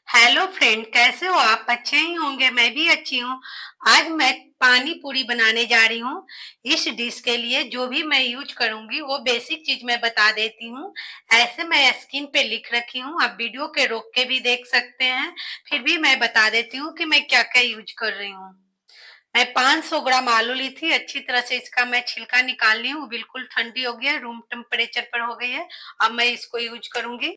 Hello friend, कैसे हो आप? अच्छे ही होंगे, मैं भी अच्छी हूँ। आज मैं पानी पूरी बनाने जा रही हूँ। इस डिश के लिए जो भी मैं यूज करूंगी वो बेसिक चीज मैं बता देती हूँ। ऐसे मैं स्क्रीन पे लिख रखी हूँ, आप वीडियो के रोक के भी देख सकते हैं। फिर भी मैं बता देती हूँ कि मैं क्या क्या यूज कर रही हूँ। मैं 500 ग्राम आलू ली थी, अच्छी तरह से इसका मैं छिलका निकाल ली हूँ। बिल्कुल ठंडी हो गई है, रूम टेम्परेचर पर हो गई है। अब मैं इसको यूज करूंगी।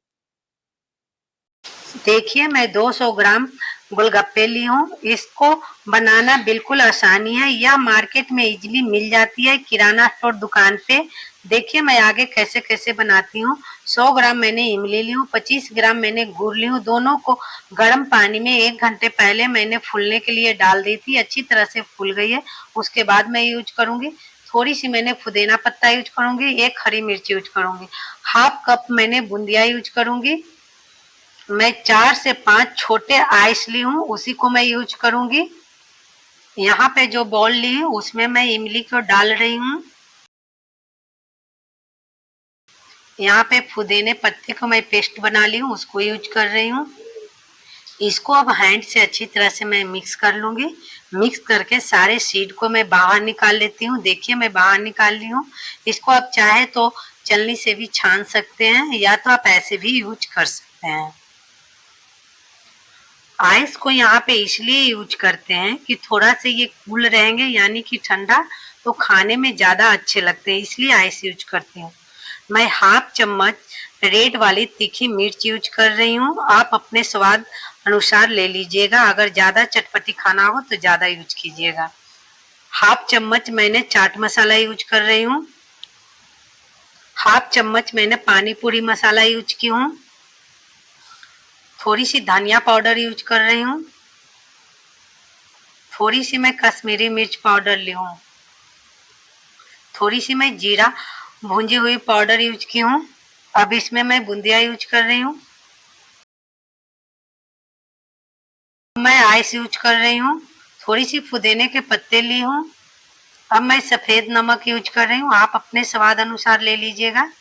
देखिए, मैं 200 ग्राम गोलगप्पे ली हूँ। इसको बनाना बिल्कुल आसानी है, यह मार्केट में इजीली मिल जाती है किराना स्टोर दुकान पे। देखिए मैं आगे कैसे कैसे बनाती हूँ। 100 ग्राम मैंने इमली ली हूँ, 25 ग्राम मैंने गुड़ ली हूँ। दोनों को गर्म पानी में 1 घंटे पहले मैंने फूलने के लिए डाल दी थी, अच्छी तरह से फूल गई है। उसके बाद मैं यूज करूंगी। थोड़ी सी मैंने पुदीना पत्ता यूज करूंगी, 1 हरी मिर्च यूज करूंगी। हाफ कप मैंने बूंदिया यूज करूंगी। मैं 4 से 5 छोटे आइस ली हूँ, उसी को मैं यूज करूंगी। यहाँ पे जो बॉल ली हूँ उसमें मैं इमली को डाल रही हूँ। यहाँ पे पुदीने पत्ते को मैं पेस्ट बना ली हूँ, उसको यूज कर रही हूँ। इसको अब हैंड से अच्छी तरह से मैं मिक्स कर लूंगी। मिक्स करके सारे सीड को मैं बाहर निकाल लेती हूँ। देखिए मैं बाहर निकाल ली हूँ। इसको आप चाहे तो छलनी से भी छान सकते हैं, या तो आप ऐसे भी यूज कर सकते हैं। आइस को यहाँ पे इसलिए यूज करते हैं कि थोड़ा से ये कूल रहेंगे, यानी कि ठंडा, तो खाने में ज्यादा अच्छे लगते हैं, इसलिए आइस यूज करती हूँ। मैं हाफ चम्मच रेड वाली तीखी मिर्च यूज कर रही हूँ। आप अपने स्वाद अनुसार ले लीजिएगा, अगर ज्यादा चटपटी खाना हो तो ज्यादा यूज कीजिएगा। हाफ चम्मच मैंने चाट मसाला यूज कर रही हूँ। हाफ चम्मच मैंने पानी पूरी मसाला यूज की हूँ। थोड़ी सी धनिया पाउडर यूज कर रही हूँ। थोड़ी सी मैं कश्मीरी मिर्च पाउडर ली हूँ। थोड़ी सी मैं जीरा भुंजी हुई पाउडर यूज की हूँ। अब इसमें मैं बूंदिया यूज कर रही हूँ। मैं आइस यूज कर रही हूँ। थोड़ी सी पुदीने के पत्ते ली हूँ। अब मैं सफेद नमक यूज कर रही हूँ, आप अपने स्वाद अनुसार ले लीजिएगा।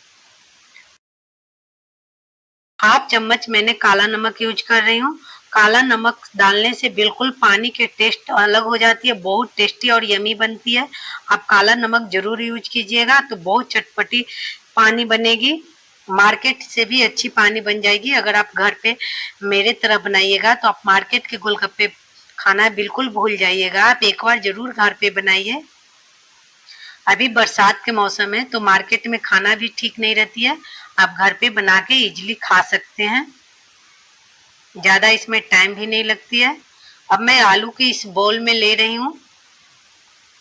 हाफ चम्मच मैंने काला नमक यूज कर रही हूँ। काला नमक डालने से बिल्कुल पानी के टेस्ट अलग हो जाती है, बहुत टेस्टी और यमी बनती है। आप काला नमक जरूर यूज कीजिएगा, तो बहुत चटपटी पानी बनेगी। मार्केट से भी अच्छी पानी बन जाएगी। अगर आप घर पे मेरे तरह बनाइएगा तो आप मार्केट के गोलगप्पे खाना बिल्कुल भूल जाइएगा। आप एक बार जरूर घर पे बनाइए। अभी बरसात के मौसम है तो मार्केट में खाना भी ठीक नहीं रहती है, आप घर पे बना के इजीली खा सकते हैं, ज्यादा इसमें टाइम भी नहीं लगती है। अब मैं आलू की इस बोल में ले रही हूँ।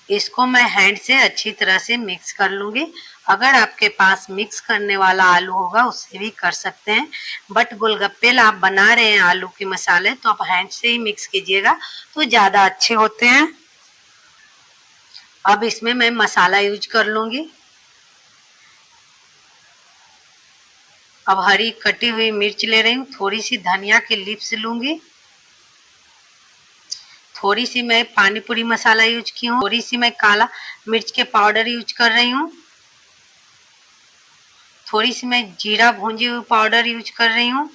इसको मैं हैंड से अच्छी तरह से मिक्स कर लूंगी। अगर आपके पास मिक्स करने वाला आलू होगा उससे भी कर सकते हैं, बट गोलगप्पे आप बना रहे हैं आलू के मसाले, तो आप हैंड से ही मिक्स कीजिएगा तो ज्यादा अच्छे होते हैं। अब इसमें मैं मसाला यूज कर लूंगी। अब हरी कटी हुई मिर्च ले रही हूँ। थोड़ी सी धनिया के लीव्स लूंगी। थोड़ी सी मैं पानी पूरी मसाला यूज की हूँ। थोड़ी सी मैं काला मिर्च के पाउडर यूज कर रही हूँ। थोड़ी सी मैं जीरा भूंजी हुई पाउडर यूज कर रही हूँ।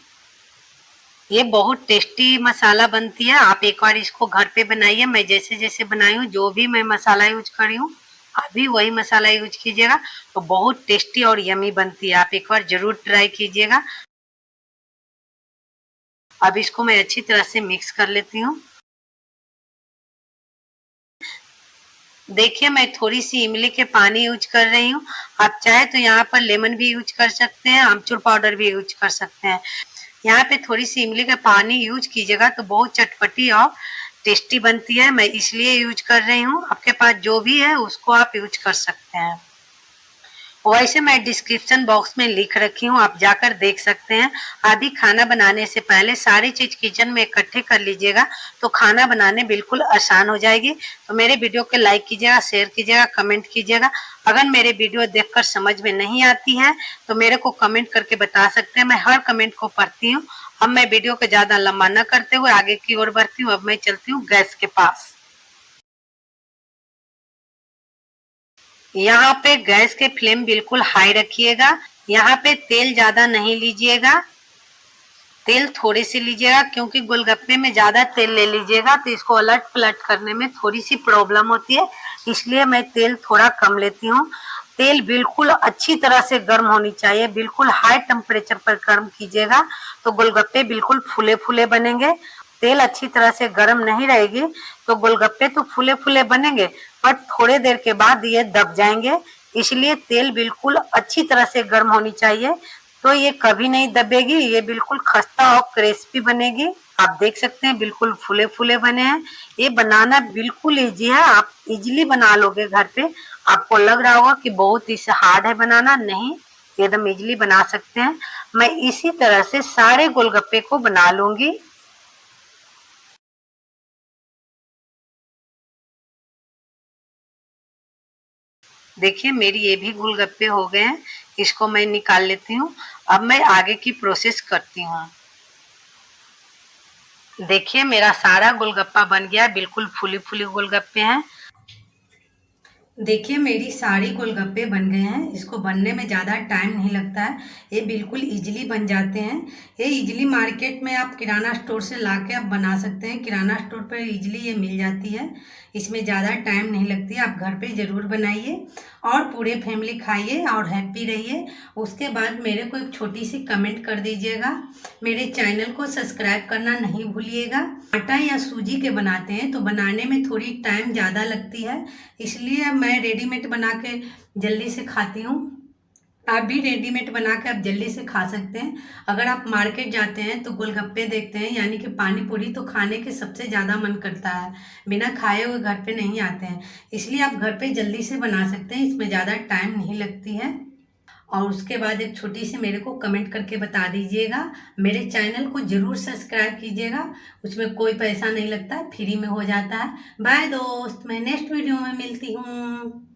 ये बहुत टेस्टी मसाला बनती है, आप एक बार इसको घर पे बनाइए। मैं जैसे जैसे बनाई हूँ, जो भी मैं मसाला यूज करी हूँ, अभी वही मसाला यूज कीजिएगा तो बहुत टेस्टी और यमी बनती है। आप एक बार जरूर ट्राई कीजिएगा। अब इसको मैं अच्छी तरह से मिक्स कर लेती हूँ। देखिए मैं थोड़ी सी इमली के पानी यूज कर रही हूँ। आप चाहे तो यहाँ पर लेमन भी यूज कर सकते हैं, आमचूर पाउडर भी यूज कर सकते हैं। यहाँ पे थोड़ी सी इमली का पानी यूज कीजिएगा तो बहुत चटपटी और टेस्टी बनती है, मैं इसलिए यूज कर रही हूँ। आपके पास जो भी है उसको आप यूज कर सकते हैं। वैसे मैं डिस्क्रिप्शन बॉक्स में लिख रखी हूँ, आप जाकर देख सकते हैं। अभी खाना बनाने से पहले सारी चीज किचन में इकट्ठे कर लीजिएगा तो खाना बनाने बिल्कुल आसान हो जाएगी। तो मेरे वीडियो को लाइक कीजिएगा, शेयर कीजिएगा, कमेंट कीजिएगा। अगर मेरे वीडियो देखकर समझ में नहीं आती है तो मेरे को कमेंट करके बता सकते हैं, मैं हर कमेंट को पढ़ती हूँ। अब मैं वीडियो को ज्यादा लंबा न करते हुए आगे की ओर बढ़ती हूँ। अब मैं चलती हूँ गैस के पास। यहाँ पे गैस के फ्लेम बिल्कुल हाई रखिएगा। यहाँ पे तेल ज्यादा नहीं लीजिएगा। तेल थोड़े से लीजिएगा, क्योंकि गोलगप्पे में ज़्यादा तेल ले लीजिएगा तो इसको अलट पलट करने में थोड़ी सी प्रॉब्लम होती है, इसलिए मैं तेल थोड़ा कम लेती हूँ। तेल बिल्कुल अच्छी तरह से गर्म होनी चाहिए, बिल्कुल हाई टेम्परेचर पर गर्म कीजिएगा तो गोलगप्पे बिल्कुल फूले फूले बनेंगे। तेल अच्छी तरह से गर्म नहीं रहेगी तो गोलगप्पे तो फूले फूले बनेंगे पर थोड़े देर के बाद ये दब जाएंगे, इसलिए तेल बिल्कुल अच्छी तरह से गर्म होनी चाहिए तो ये कभी नहीं दबेगी, ये बिल्कुल खस्ता और क्रिस्पी बनेगी। आप देख सकते हैं बिल्कुल फूले फूले बने हैं। ये बनाना बिल्कुल इजी है, आप इजीली बना लोगे घर पे। आपको लग रहा होगा कि बहुत इसे हार्ड है बनाना, नहीं, एकदम इजीली बना सकते हैं। मैं इसी तरह से सारे गोलगप्पे को बना लूंगी। देखिए मेरी ये भी गोलगप्पे हो गए हैं, इसको मैं निकाल लेती हूँ। अब मैं आगे की प्रोसेस करती हूँ। देखिए मेरा सारा गोलगप्पा बन गया, बिल्कुल फूली फूली गोलगप्पे हैं। देखिए मेरी सारी गोलगप्पे बन गए हैं, इसको बनने में ज़्यादा टाइम नहीं लगता है, ये बिल्कुल इजीली बन जाते हैं। ये इजीली मार्केट में आप किराना स्टोर से ला के आप बना सकते हैं, किराना स्टोर पर इजीली ये मिल जाती है, इसमें ज़्यादा टाइम नहीं लगती है। आप घर पे ज़रूर बनाइए और पूरे फैमिली खाइए और हैप्पी रहिए। उसके बाद मेरे को एक छोटी सी कमेंट कर दीजिएगा, मेरे चैनल को सब्सक्राइब करना नहीं भूलिएगा। आटा या सूजी के बनाते हैं तो बनाने में थोड़ी टाइम ज़्यादा लगती है, इसलिए मैं रेडीमेड बना के जल्दी से खाती हूँ। आप भी रेडीमेड बना के आप जल्दी से खा सकते हैं। अगर आप मार्केट जाते हैं तो गोलगप्पे देखते हैं यानी कि पानी पूरी तो खाने के सबसे ज़्यादा मन करता है, बिना खाए हुए घर पे नहीं आते हैं, इसलिए आप घर पे जल्दी से बना सकते हैं, इसमें ज़्यादा टाइम नहीं लगती है। और उसके बाद एक छोटी सी मेरे को कमेंट करके बता दीजिएगा। मेरे चैनल को ज़रूर सब्सक्राइब कीजिएगा, उसमें कोई पैसा नहीं लगता है, फ्री में हो जाता है। बाय दोस्त, मैं नेक्स्ट वीडियो में मिलती हूँ।